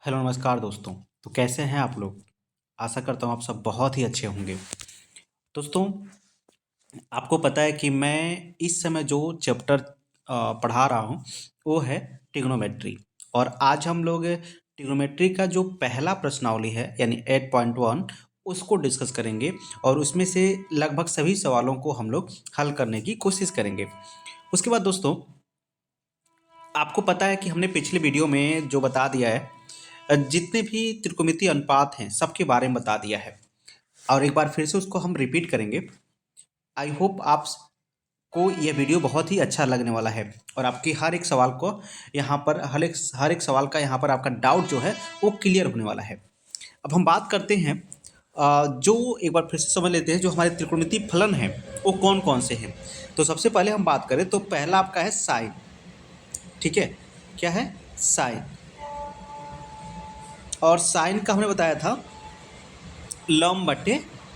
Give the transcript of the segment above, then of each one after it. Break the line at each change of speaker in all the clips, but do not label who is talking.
Hello नमस्कार दोस्तों। तो कैसे हैं आप लोग? आशा करता हूँ आप सब बहुत ही अच्छे होंगे। दोस्तों, आपको पता है कि मैं इस समय जो चैप्टर पढ़ा रहा हूँ वो है ट्रिग्नोमेट्री। और आज हम लोग ट्रिग्नोमेट्री का जो पहला प्रश्नावली है यानी 8.1 उसको डिस्कस करेंगे और उसमें से लगभग सभी सवालों को हम लोग हल करने की कोशिश करेंगे। उसके बाद दोस्तों, आपको पता है कि हमने पिछले वीडियो में जो बता दिया है, जितने भी त्रिकोणमितीय अनुपात हैं सबके बारे में बता दिया है और एक बार फिर से उसको हम रिपीट करेंगे। आई होप आप को यह वीडियो बहुत ही अच्छा लगने वाला है और आपकी हर एक सवाल को यहाँ पर हर एक सवाल का यहाँ पर आपका डाउट जो है वो क्लियर होने वाला है। अब हम बात करते हैं, जो एक बार फिर से समझ लेते हैं जो हमारे त्रिकोणमितीय फलन हैं वो कौन कौन से हैं। तो सबसे पहले हम बात करें तो पहला आपका है साइन। ठीक है, क्या है? साइन। और साइन का हमने बताया था लंब बटे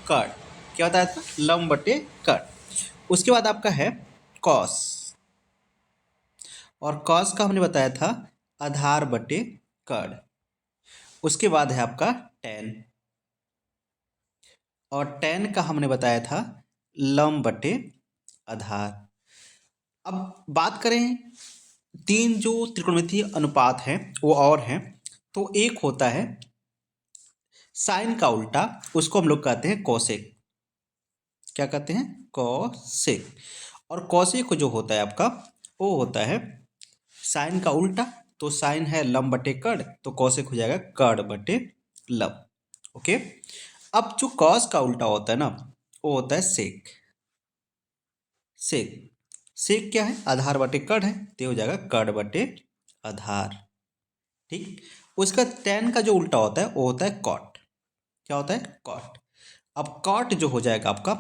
कर्ण। क्या बताया था? लंब बटे कर्ण। उसके बाद आपका है कॉस। और कॉस का हमने बताया था आधार बटे कर्ण। उसके बाद है आपका टेन। और टेन का हमने बताया था लंब बटे आधार। अब बात करें तीन जो त्रिकोणमितीय अनुपात हैं वो और हैं। तो एक होता है साइन का उल्टा, उसको हम लोग कहते हैं कोसेक। क्या कहते हैं? कोसेक। और कोसेक जो होता है आपका वो होता है साइन का उल्टा। तो साइन है लंब बटे कर्ण, तो कोसेक हो जाएगा कर्ण बटे लंब। ओके। अब जो कॉस का उल्टा होता है ना वो होता है सेक। सेक। सेक क्या है? आधार बटे कर्ण है, तो ये हो जाएगा कर्ण बटे आधार। ठीक। उसका टेन का जो उल्टा होता है वो होता है कॉट। क्या होता है? कॉट। अब कॉट जो हो जाएगा आपका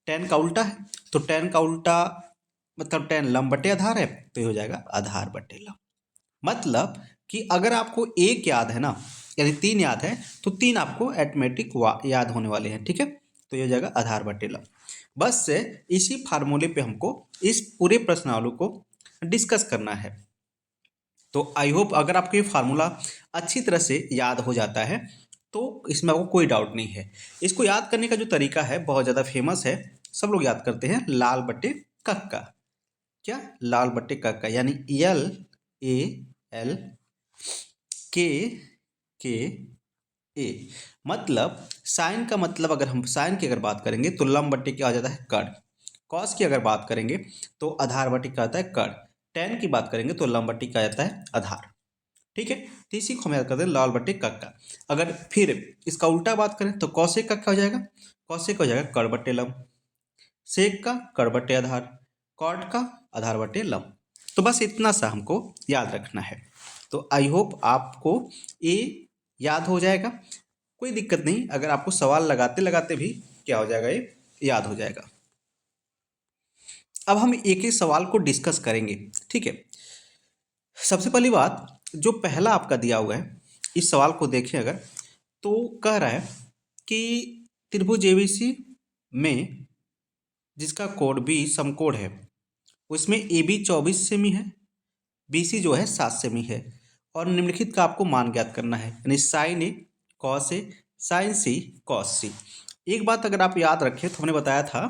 टेन का उल्टा है, तो टेन का उल्टा मतलब टेन लंब बटे आधार है, तो ये हो जाएगा आधार बटे लंब। मतलब कि अगर आपको एक याद है ना, यानी तीन याद है, तो तीन आपको ऑटोमेटिक याद होने वाले हैं। ठीक है, तो ये हो जाएगा आधार बटे लंब। बस से इसी फार्मूले पे हमको इस पूरे प्रश्नावली को डिस्कस करना है। तो आई होप अगर आपको ये फार्मूला अच्छी तरह से याद हो जाता है तो इसमें आपको कोई डाउट नहीं है। इसको याद करने का जो तरीका है बहुत ज़्यादा फेमस है, सब लोग याद करते हैं लाल बटे कक्का। क्या? लाल बटे कक्का, यानी यल ए एल के के ए। मतलब साइन का मतलब अगर हम साइन की अगर बात करेंगे तो लंब बट्टे क्या आ जाता है? कर्ण। कॉस की अगर बात करेंगे तो आधार बट्टे क्या आता है? कर्ण। टेन की बात करेंगे तो लंब बट्टे क्या आता है? आधार। ठीक है, तो इसी को हम याद करते हैं लाल बट्टे कक्का। अगर फिर इसका उल्टा बात करें तो कौशिक का क्या हो जाएगा? कौशिक हो जाएगा कर्ण बट्टे लंब। सेक का कर्ण बट्टे आधार। कॉट का आधार बट्टे लंब। तो बस इतना सा हमको याद रखना है। तो आई होप आपको ये याद हो जाएगा। कोई दिक्कत नहीं, अगर आपको सवाल लगाते लगाते भी क्या हो जाएगा, ये याद हो जाएगा। अब हम एक एक सवाल को डिस्कस करेंगे। ठीक है, सबसे पहली बात जो पहला आपका दिया हुआ है इस सवाल को देखें अगर, तो कह रहा है कि त्रिभुज एबीसी में जिसका कोण बी समकोण है उसमें ए बी 24 सेमी है, बी सी जो है 7 सेमी है और निम्नलिखित का आपको मान ज्ञात करना है, यानी sign A cos A sign C cos सी। एक बात अगर आप याद रखें तो हमने बताया था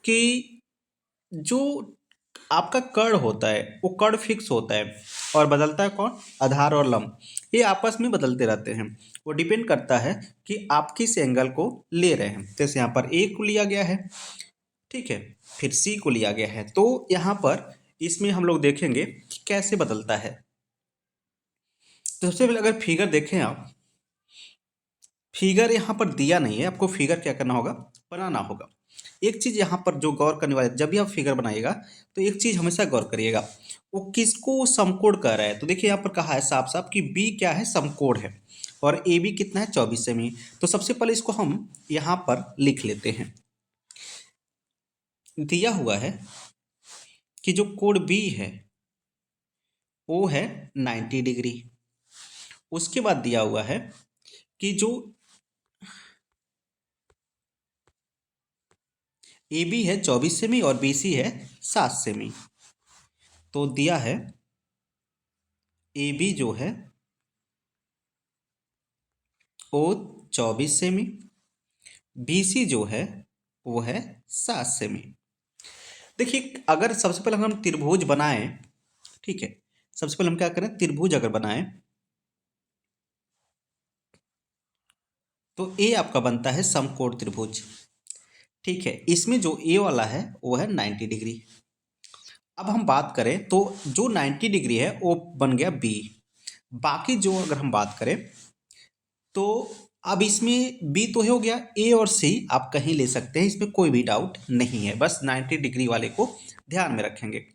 कि जो आपका कर्ण होता है वो कर्ण फिक्स होता है और बदलता है कौन? आधार और लंब। ये आपस में बदलते रहते हैं। वो डिपेंड करता है कि आप किस एंगल को ले रहे हैं। जैसे यहाँ पर ए को लिया गया है, ठीक है, फिर सी को लिया गया है। तो यहाँ पर इसमें हम लोग देखेंगे कि कैसे बदलता है। तो सबसे पहले अगर फिगर देखें आप, फिगर यहाँ पर दिया नहीं है, आपको फिगर क्या करना होगा? बनाना होगा। एक चीज़ यहाँ पर जो गौर करने वाले, जब भी आप फिगर बनाइएगा तो एक चीज़ हमेशा गौर करिएगा, वो किसको समकोण कह रहा है। तो देखिए यहाँ पर कहा है साफ साफ कि बी क्या है? समकोण है। और ए बी कितना है? 24 सेमी। तो सबसे पहले इसको हम यहाँ पर लिख लेते हैं। दिया हुआ है कि जो कोण बी है वो है 90 डिग्री। उसके बाद दिया हुआ है कि जो ए बी है 24 सेमी और बी सी है 7 सेमी। तो दिया है ए बी जो है ओ 24 सेमी, BC जो है वो है 7 सेमी। देखिए अगर सबसे पहले हम त्रिभुज बनाएं, ठीक है, सबसे पहले हम क्या करें, त्रिभुज अगर बनाएं तो ए आपका बनता है समकोण त्रिभुज, ठीक है। इसमें जो ए वाला है वो है 90 डिग्री। अब हम बात करें तो जो 90 डिग्री है वो बन गया बी। बाकी जो अगर हम बात करें तो अब इसमें बी तो हो गया, ए और सी आप कहीं ले सकते हैं, इसमें कोई भी डाउट नहीं है, बस 90 डिग्री वाले को ध्यान में रखेंगे।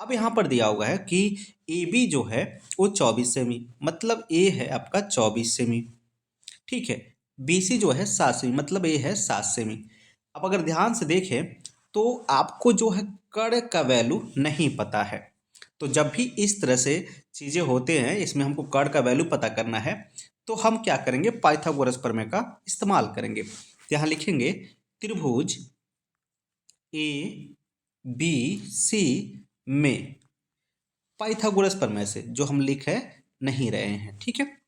अब यहाँ पर दिया हुआ है कि ए बी जो है वो 24 सेमी, मतलब ए है आपका 24 सेमी, ठीक है। बी सी जो है 7 सेमी, मतलब ए है 7 सेमी। अब अगर ध्यान से देखें तो आपको जो है कर्ण का वैल्यू नहीं पता है, तो जब भी इस तरह से चीज़ें होते हैं, इसमें हमको कर्ण का वैल्यू पता करना है, तो हम क्या करेंगे, पाइथागोरस प्रमेय का इस्तेमाल करेंगे। यहाँ लिखेंगे त्रिभुज ए बी सी में पाइथागोरस प्रमेय से, जो हम लिख है नहीं रहे हैं, ठीक है।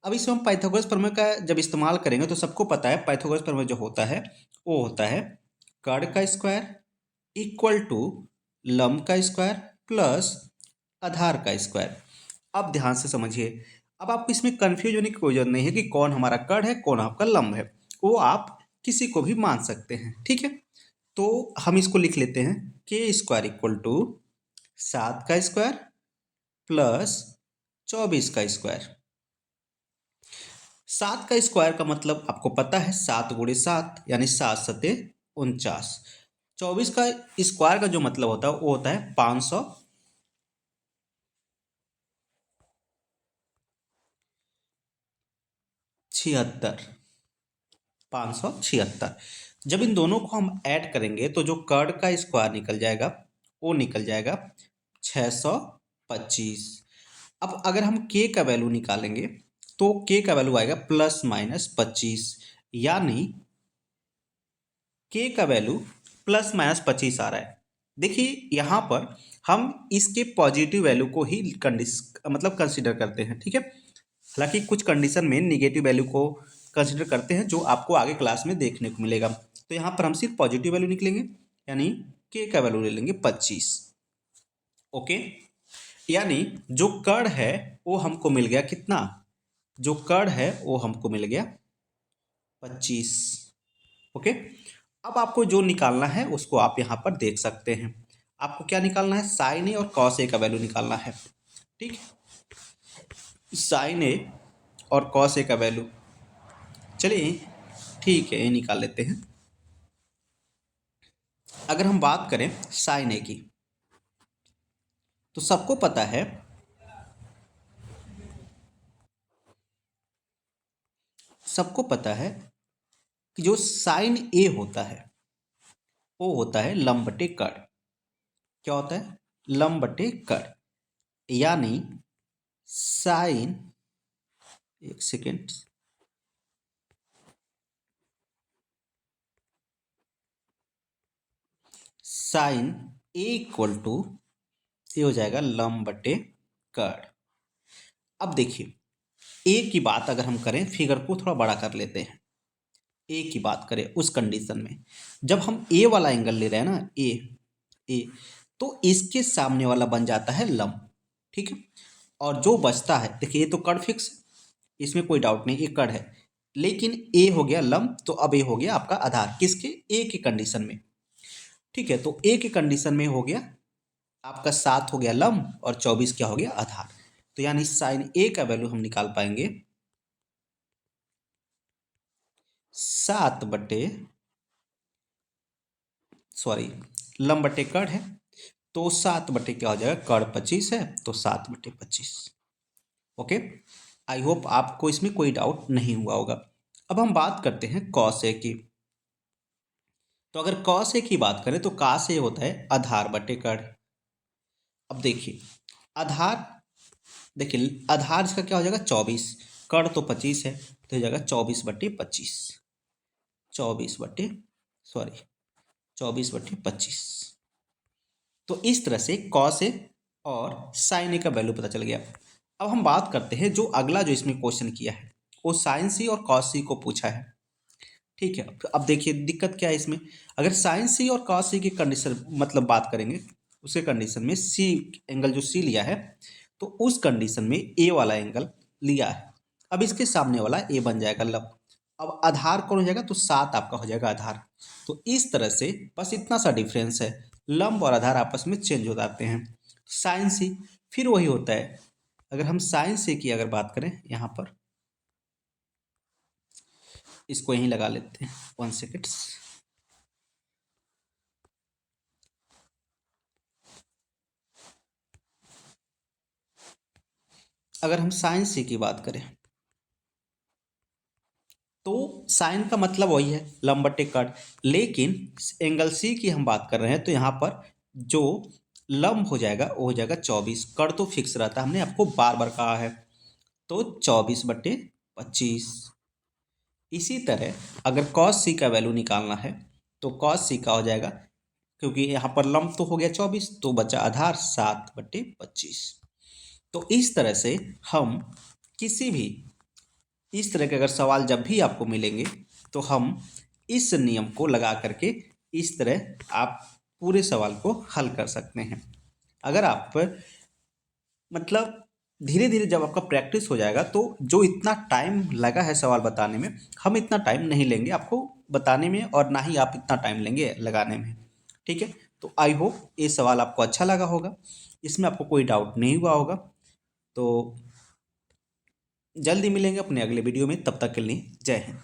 अब इसमें हम पाइथागोरस प्रमेय का जब इस्तेमाल करेंगे तो सबको पता है पाइथागोरस प्रमेय जो होता है वो होता है कर्ण का स्क्वायर इक्वल टू लंब का स्क्वायर प्लस आधार का स्क्वायर। अब ध्यान से समझिए, अब आपको इसमें कंफ्यूज होने की कोई जरूरत नहीं है कि कौन हमारा कर्ण है कौन आपका लंब है, वो आप किसी को भी मान सकते हैं, ठीक है। तो हम इसको लिख लेते हैं के स्क्वायर इक्वल टू 7 का स्क्वायर प्लस 24 का स्क्वायर। 7 का स्क्वायर का मतलब आपको पता है 7 × 7 यानी 7×7 = 49। 24 का स्क्वायर का जो मतलब होता है वो होता है 576। 576 जब इन दोनों को हम ऐड करेंगे तो जो कर्ण का स्क्वायर निकल जाएगा वो निकल जाएगा 625। अब अगर हम के का वैल्यू निकालेंगे तो के का वैल्यू आएगा ±25, यानी के का वैल्यू ±25 आ रहा है। देखिए यहाँ पर हम इसके पॉजिटिव वैल्यू को ही मतलब कंसिडर करते हैं, ठीक है। हालांकि कुछ कंडीशन में निगेटिव वैल्यू को कंसिडर करते हैं जो आपको आगे क्लास में देखने को मिलेगा। तो यहाँ पर हम सिर्फ पॉजिटिव वैल्यू निकलेंगे, यानी के का वैल्यू ले लेंगे 25, ओके। यानी जो कर्ण है वो हमको मिल गया कितना, जो कर्ण है वो हमको मिल गया 25, ओके। अब आपको जो निकालना है उसको आप यहाँ पर देख सकते हैं। आपको क्या निकालना है, साइन ए और कॉस ए का वैल्यू निकालना है, ठीक। साइन ए और कॉस ए का वैल्यू, चलिए ठीक है ये निकाल लेते हैं। अगर हम बात करें साइन ए की तो सबको पता है, सबको पता है कि जो साइन ए होता है वो होता है लंब बटे कर्ण। क्या होता है, लंब बटे कर्ण, यानी साइन, एक second, sine A equal to ये हो जाएगा लंब बटे कर्ण। अब देखिए ए की बात अगर हम करें, फिगर को थोड़ा बड़ा कर लेते हैं, ए की बात करें उस कंडीशन में जब हम ए वाला एंगल ले रहे हैं ना, ए तो इसके सामने वाला बन जाता है लंब, ठीक है। और जो बचता है, देखिए ये तो कर्ण फिक्स, इसमें कोई डाउट नहीं, ये कर्ण है, लेकिन ए हो गया लंब, तो अब ए हो गया आपका आधार, किसके, ए की कंडीशन में, ठीक है। तो ए की कंडीशन में हो गया आपका 7 हो गया लंब और 24 क्या हो गया आधार। तो यानी साइन ए का वैल्यू हम निकाल पाएंगे 7 बटे, सॉरी, लंब बटे कर्ण है, तो 7 बटे क्या हो जाएगा, कर्ण 25 है तो 7/25, ओके। आई होप आपको इसमें कोई डाउट नहीं हुआ होगा। अब हम बात करते हैं कॉस ए की। तो अगर कॉस ए की बात करें तो कॉस ए होता है आधार बटे कर्ण। अब देखिए आधार, देखिए आधार इसका क्या हो जाएगा 24, कर्ण तो 25 है तो हो जाएगा 24/25, 24 बटे, सॉरी 24/25। तो इस तरह से कॉस ए और साइन ए का वैल्यू पता चल गया। अब हम बात करते हैं जो अगला जो इसमें क्वेश्चन किया है वो साइन सी और कॉस सी को पूछा है। ठीक है, अब देखिए दिक्कत क्या है इसमें। अगर साइन सी और कॉस सी की कंडीशन मतलब बात करेंगे, उसके कंडीशन में सी एंगल जो सी लिया है, तो उस कंडीशन में ए वाला एंगल लिया है। अब इसके सामने वाला ए बन जाएगा लंब। अब आधार कौन हो जाएगा, तो 7 आपका हो जाएगा आधार। तो इस तरह से बस इतना सा डिफरेंस है, लंब और आधार आपस में चेंज हो जाते हैं। साइन सी फिर वही होता है। अगर हम साइन सी की अगर बात करें यहाँ पर, इसको यहीं लगा लेते हैं 1 सेकेंड। अगर हम साइन सी की बात करें तो साइन का मतलब वही है लंब बटे कट, लेकिन एंगल सी की हम बात कर रहे हैं तो यहाँ पर जो लंब हो जाएगा वो हो जाएगा 24। कट तो फिक्स रहता है, हमने आपको बार बार कहा है, तो 24/25। इसी तरह अगर कॉस सी का वैल्यू निकालना है तो कॉस सी का हो जाएगा, क्योंकि यहाँ पर लंब तो हो गया 24 तो बचा आधार 7/25। तो इस तरह से हम किसी भी इस तरह के अगर सवाल जब भी आपको मिलेंगे तो हम इस नियम को लगा करके इस तरह आप पूरे सवाल को हल कर सकते हैं। अगर आप मतलब धीरे धीरे जब आपका प्रैक्टिस हो जाएगा तो जो इतना टाइम लगा है सवाल बताने में, हम इतना टाइम नहीं लेंगे आपको बताने में और ना ही आप इतना टाइम लेंगे लगाने में। ठीक है, तो आई होप ये सवाल आपको अच्छा लगा होगा, इसमें आपको कोई डाउट नहीं हुआ होगा। तो जल्दी मिलेंगे अपने अगले वीडियो में, तब तक के लिए जय हिंद।